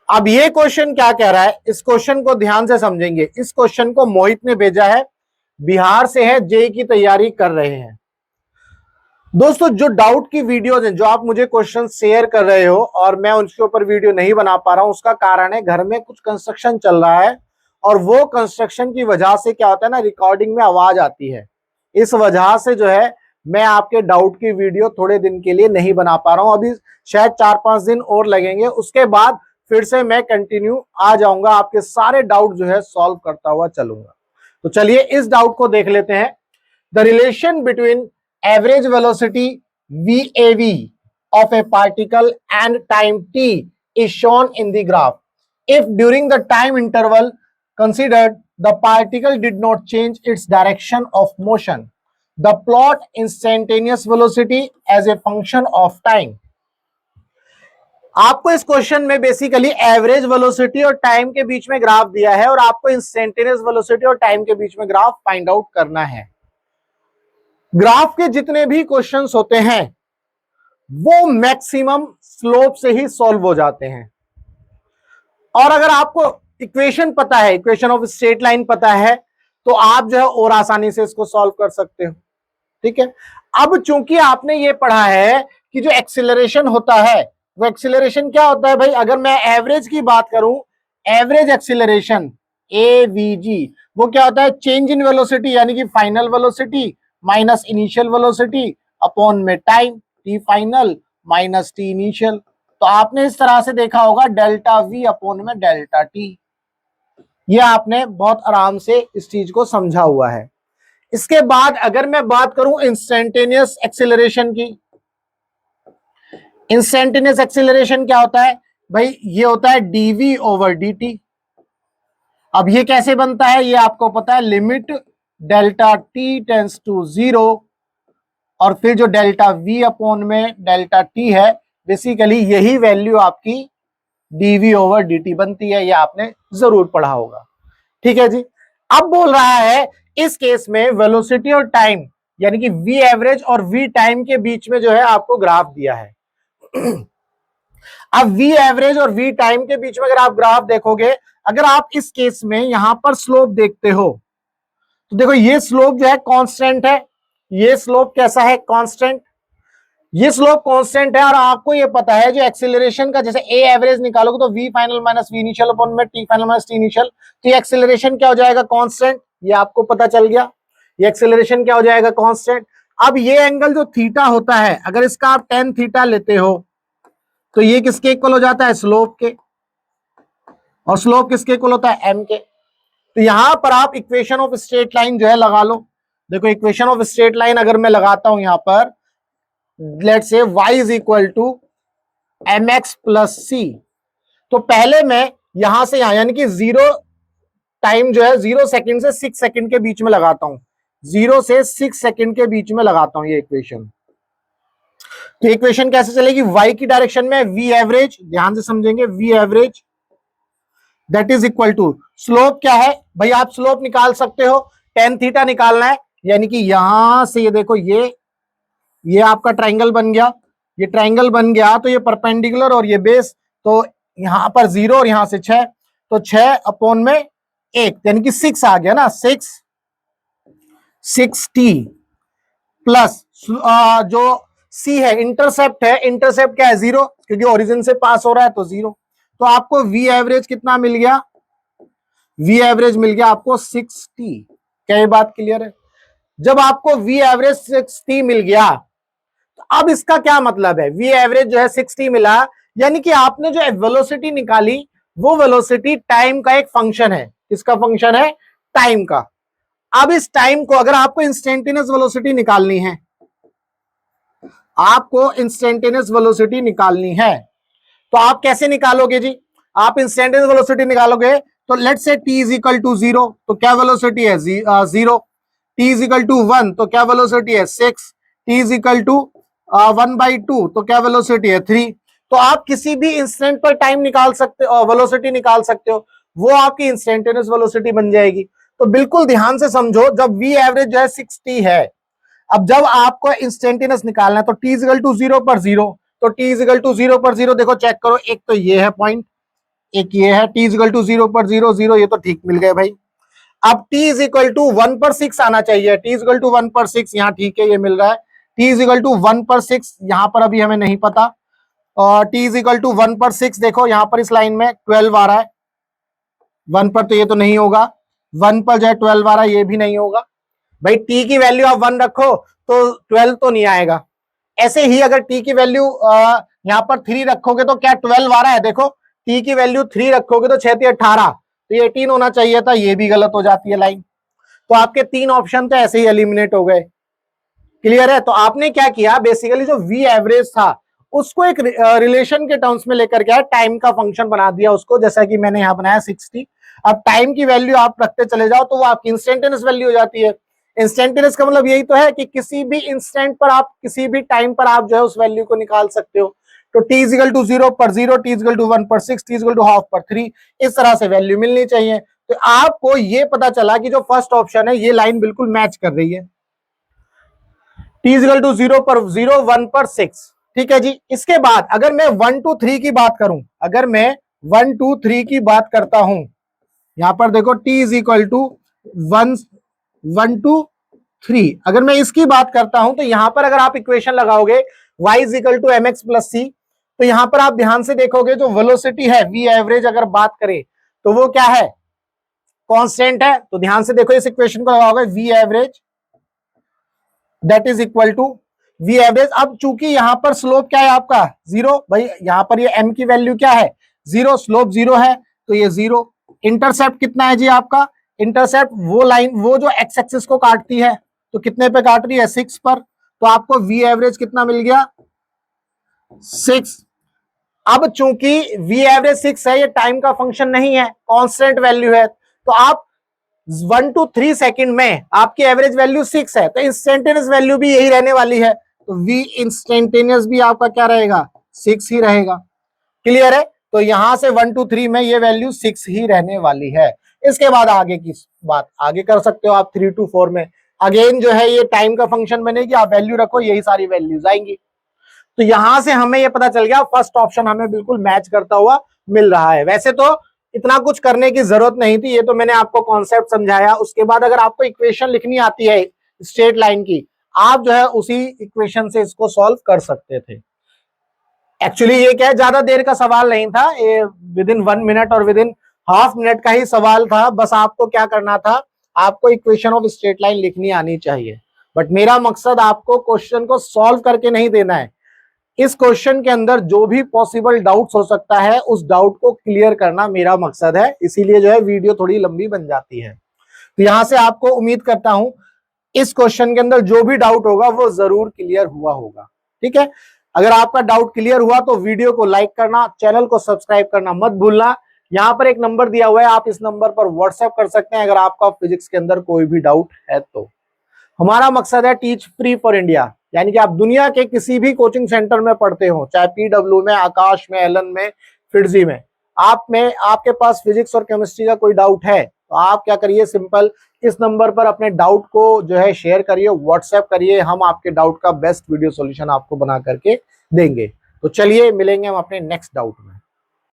अब ये क्वेश्चन क्या कह रहा है, इस क्वेश्चन को ध्यान से समझेंगे। इस क्वेश्चन को मोहित ने भेजा है, बिहार से है, जेई की तैयारी कर रहे हैं। दोस्तों जो डाउट की वीडियोज हैं, जो आप मुझे क्वेश्चन शेयर कर रहे हो और मैं उसके ऊपर वीडियो नहीं बना पा रहा हूं, उसका कारण है घर में कुछ कंस्ट्रक्शन चल रहा है और वो कंस्ट्रक्शन की वजह से क्या होता है ना, रिकॉर्डिंग में आवाज आती है। इस वजह से जो है मैं आपके डाउट की वीडियो थोड़े दिन के लिए नहीं बना पा रहा हूं। अभी शायद 4-5 दिन और लगेंगे, उसके बाद फिर से मैं कंटिन्यू आ जाऊंगा, आपके सारे डाउट जो है सॉल्व करता हुआ चलूंगा। तो चलिए इस डाउट को देख लेते हैं। The relation between average velocity VAV of a particle and time t is shown in the graph. If during the time interval considered the particle did not change its direction of motion, the plot instantaneous velocity as a function of time. आपको इस question में basically average velocity और time के बीच में graph दिया है और आपको इंस्टेंटेनियस वेलोसिटी और टाइम के बीच में ग्राफ फाइंड आउट करना है। ग्राफ के जितने भी क्वेश्चंस होते हैं वो मैक्सिमम स्लोप से ही सॉल्व हो जाते हैं, और अगर आपको इक्वेशन पता है, इक्वेशन ऑफ स्ट्रेट लाइन पता है, तो आप जो है और आसानी से इसको सॉल्व कर सकते हो। ठीक है, अब चूंकि आपने ये पढ़ा है कि जो एक्सीलरेशन होता है, वो एक्सीलरेशन क्या होता है भाई, अगर मैं एवरेज की बात करूं, एवरेज एक्सीलरेशन AVG, वो क्या होता है, चेंज इन वेलोसिटी यानी कि final velocity minus initial velocity upon में time, T final minus T initial. तो आपने इस तरह से देखा होगा डेल्टा V अपॉन में डेल्टा T। ये आपने बहुत आराम से इस चीज को समझा हुआ है। इसके बाद अगर मैं बात करूं इंस्टेंटेनियस एक्सीलरेशन की, इंस्टेंटेनियस एक्सीलरेशन क्या होता है भाई, ये होता है dV ओवर dt। अब ये कैसे बनता है, ये आपको पता है, limit delta T tends to 0 और फिर जो डेल्टा V अपॉन में डेल्टा T है, बेसिकली यही वैल्यू आपकी dV ओवर dt बनती है। ये आपने जरूर पढ़ा होगा। ठीक है जी। अब बोल रहा है इस केस में वेलोसिटी और टाइम यानी कि V एवरेज और V टाइम के बीच में जो है आपको ग्राफ दिया है। अब V एवरेज और V टाइम के बीच में अगर आप ग्राफ देखोगे, अगर आप इस केस में यहां पर स्लोप देखते हो तो देखो ये स्लोप जो है कांस्टेंट है, ये स्लोप कैसा है, कांस्टेंट। ये स्लोप कांस्टेंट है और आपको ये पता है जो एक्सीलरेशन का, जैसे ए एवरेज निकालोगे तो V final minus V initial upon में T final minus T initial, तो ये एक्सीलरेशन क्या हो जाएगा, कांस्टेंट। ये आपको पता चल गया, ये एक्सीलरेशन क्या हो जाएगा, कांस्टेंट। अब ये एंगल जो थीटा होता है, अगर इसका आप tan थीटा लेते हो तो ये किसके इक्वल हो जाता है, स्लोप के, और स्लोप किसके इक्वल होता है, m के। तो यहां पर आप इक्वेशन ऑफ स्ट्रेट लाइन जो है लगा लो। देखो इक्वेशन ऑफ स्ट्रेट लाइन अगर मैं लगाता हूं यहां पर, let's say y is equal to mx plus c, तो पहले मैं यहां से यहां यानी कि 0 टाइम जो है 0 सेकंड से 6 सेकंड के बीच में लगाता हूं, 0 से 6 सेकंड के बीच में लगाता हूं ये इक्वेशन। तो इक्वेशन कैसे चलेगी, y की डायरेक्शन में v एवरेज, ध्यान से समझेंगे, v average that is equal to, slope क्या है भाई, आप स्लोप निकाल सकते हो, tan थीटा निकालना है, यानी कि यहां से ये देखो ये आपका ट्राइंगल बन गया, ये ट्राइंगल बन गया, तो ये परपेंडिकुलर और ये बेस, तो यहां पर 0 और यहां से 6, तो 6 अपॉन में 1 यानी कि 6 आ गया ना, 6t प्लस जो c है इंटरसेप्ट है, इंटरसेप्ट क्या है 0, क्योंकि ओरिजिन से पास हो रहा है तो 0। तो आपको v एवरेज कितना मिल गया, v एवरेज मिल गया आपको 6t। क्या ये बात क्लियर है? जब आपको v एवरेज 6t मिल गया, तो अब इसका क्या मतलब है, v एवरेज जो है 6t मिला, यानी कि आपने जो वेलोसिटी निकाली वो वेलोसिटी टाइम का एक फंक्शन है। किसका फंक्शन है, टाइम का। अब इस टाइम को अगर आपको इंस्टेंटेनियस वेलोसिटी निकालनी है, आपको इंस्टेंटेनियस वेलोसिटी निकालनी है, तो आप कैसे निकालोगे जी, आप इंस्टेंटेनियस वेलोसिटी निकालोगे तो let's say t is equal to 0, तो क्या वेलोसिटी है 0, t इज इक्वल टू 1 तो क्या वेलोसिटी है 6, t इज इक्वल टू 1/2 तो क्या वेलोसिटी है 3। तो आप किसी भी इंस्टेंट पर टाइम निकाल सकते हो, वेलोसिटी निकाल सकते हो, वो आपकी इंस्टेंटेनियस वेलोसिटी बन जाएगी। तो बिल्कुल ध्यान से समझो, जब v एवरेज जो है 6t है, अब जब आपको इंस्टेंटेनियस निकालना है तो t इज इक्वल टू 0 पर 0, तो t इज इक्वल टू 0 पर 0 देखो चेक करो, एक तो ये है पॉइंट, एक ये है t इक्वल टू 0 पर 0 0, ये तो ठीक मिल गए भाई। अब t इज इक्वल टू 1 पर 6 आना चाहिए, t इज इक्वल टू 1 पर 6, यहाँ ठीक है ये मिल रहा है। t इज इक्वल टू 1 पर 6 यहाँ पर अभी हमें नहीं पता, और t इज इक्वल टू 1 पर 6 देखो यहाँ पर इस लाइन में 12 आ रहा है, 1 पर तो ये तो नहीं होगा, 1 पर जो है 12 आ रहा है, ये भी नहीं होगा भाई। t की वैल्यू आप 1 रखो तो 12 तो नहीं आएगा। ऐसे ही अगर t की वैल्यू यहाँ पर 3 रखोगे तो क्या 12 आ रहा है, देखो t की वैल्यू 3 रखोगे तो 6 18, तो ये 18 होना चाहिए था, ये भी गलत हो जाती है लाइन। तो आपके 3 ऑप्शन तो ऐसे ही एलिमिनेट हो गए। क्लियर है? तो आपने क्या किया, बेसिकली जो वी एवरेज था उसको एक रिलेशन के टर्म्स में लेकर के टाइम का फंक्शन बना दिया उसको, जैसा कि मैंने यहाँ बनाया 60। अब टाइम की वैल्यू आप रखते चले जाओ तो वो आपकी इंस्टेंटेनियस वैल्यू हो जाती है। इंस्टेंटेनियस का मतलब यही तो है कि किसी भी इंस्टेंट पर आप, किसी भी टाइम पर आप जो है उस वैल्यू को निकाल सकते हो। तो t इक्वल टू 0 पर 0, t इक्वल टू 1 पर 6, t इक्वल टू हाफ पर 3, इस तरह से वैल्यू मिलनी चाहिए। तो आपको ये पता चला कि जो फर्स्ट ऑप्शन है ये लाइन बिल्कुल मैच कर रही है, t इक्वल टू 0 पर 0, 1 पर 6। ठीक है जी। इसके बाद अगर मैं 1 2 3 की बात करूं, अगर मैं 1 2 3 की बात करता हूं, यहां पर देखो t इज इक्वल टू 1 1 2 3, अगर मैं इसकी बात करता हूं तो यहां पर अगर आप इक्वेशन लगाओगे y is equal to M X plus C, तो यहां पर आप ध्यान से देखोगे जो वेलोसिटी है वी एवरेज अगर बात करें तो वो क्या है, कांस्टेंट है। तो ध्यान से देखो इस इक्वेशन को लगाओगे, V average that is equal to V average. अब चूंकि यहां पर स्लोप क्या है आपका 0, भाई यहां पर ये m की वैल्यू क्या है 0, स्लोप 0 है तो ये 0। इंटरसेप्ट कितना है जी आपका, इंटरसेप्ट वो लाइन वो जो एक्स एक्सिस को काटती है, तो कितने पे काट रही है 6 पर, तो आपको वी एवरेज कितना मिल गया 6। अब चूंकि वी एवरेज 6 है, ये टाइम का फंक्शन नहीं है, कांस्टेंट वैल्यू है, तो आप 1 to 3 सेकंड में आपकी एवरेज वैल्यू 6 है, तो इंस्टेंटेनियस वैल्यू भी यही रहने वाली है, तो v इंस्टेंटेनियस भी आपका क्या रहेगा 6 ही रहेगा। क्लियर है? तो यहां से 1 to 3 में ये वैल्यू 6 ही रहने वाली है। इसके बाद आगे की बात आगे कर सकते हो आप 3 to 4 में, अगेन जो है ये टाइम का फंक्शन बनेगी, आप वैल्यू रखो यही सारी वैल्यूज आएंगी। तो यहां से हमें ये पता चल गया फर्स्ट ऑप्शन हमें बिल्कुल मैच करता हुआ मिल रहा है। वैसे तो इतना कुछ करने की जरूरत नहीं थी, ये तो मैंने आपको कॉन्सेप्ट समझाया। उसके बाद अगर आपको इक्वेशन लिखनी आती है स्ट्रेट लाइन की, आप जो है उसी इक्वेशन से इसको सॉल्व कर सकते थे। एक्चुअली ये क्या है, ज्यादा देर का सवाल नहीं था, ये विद इन 1 मिनट और विद इन हाफ मिनट का ही सवाल था। बस आपको क्या करना था, आपको इक्वेशन ऑफ स्ट्रेट लाइन लिखनी आनी चाहिए। बट मेरा मकसद आपको क्वेश्चन को सॉल्व करके नहीं देना है, इस क्वेश्चन के अंदर जो भी पॉसिबल डाउट्स हो सकता है उस डाउट को क्लियर करना मेरा मकसद है, इसीलिए जो है वीडियो थोड़ी लंबी बन जाती है। तो यहां से आपको उम्मीद करता हूं इस क्वेश्चन के अंदर जो भी डाउट होगा वो जरूर क्लियर हुआ होगा। ठीक है? अगर आपका डाउट क्लियर हुआ तो वीडियो को लाइक करना, चैनल को सब्सक्राइब करना मत भूलना। यहां पर एक नंबर दिया हुआ है, आप इस नंबर पर व्हाट्सएप कर सकते हैं अगर आपका फिजिक्स के अंदर कोई भी डाउट है तो। हमारा मकसद है टीच फ्री फॉर इंडिया, यानी कि आप दुनिया के किसी भी कोचिंग सेंटर में पढ़ते हो, चाहे पीडब्ल्यू में, आकाश में, एलन में, फिडजी में, आप में आपके पास फिजिक्स और केमिस्ट्री का कोई डाउट है तो आप क्या करिए, सिंपल इस नंबर पर अपने डाउट को जो है शेयर करिए, व्हाट्सएप करिए, हम आपके डाउट का बेस्ट वीडियो सॉल्यूशन आपको बना करके देंगे। तो चलिए मिलेंगे हम अपने नेक्स्ट डाउट में।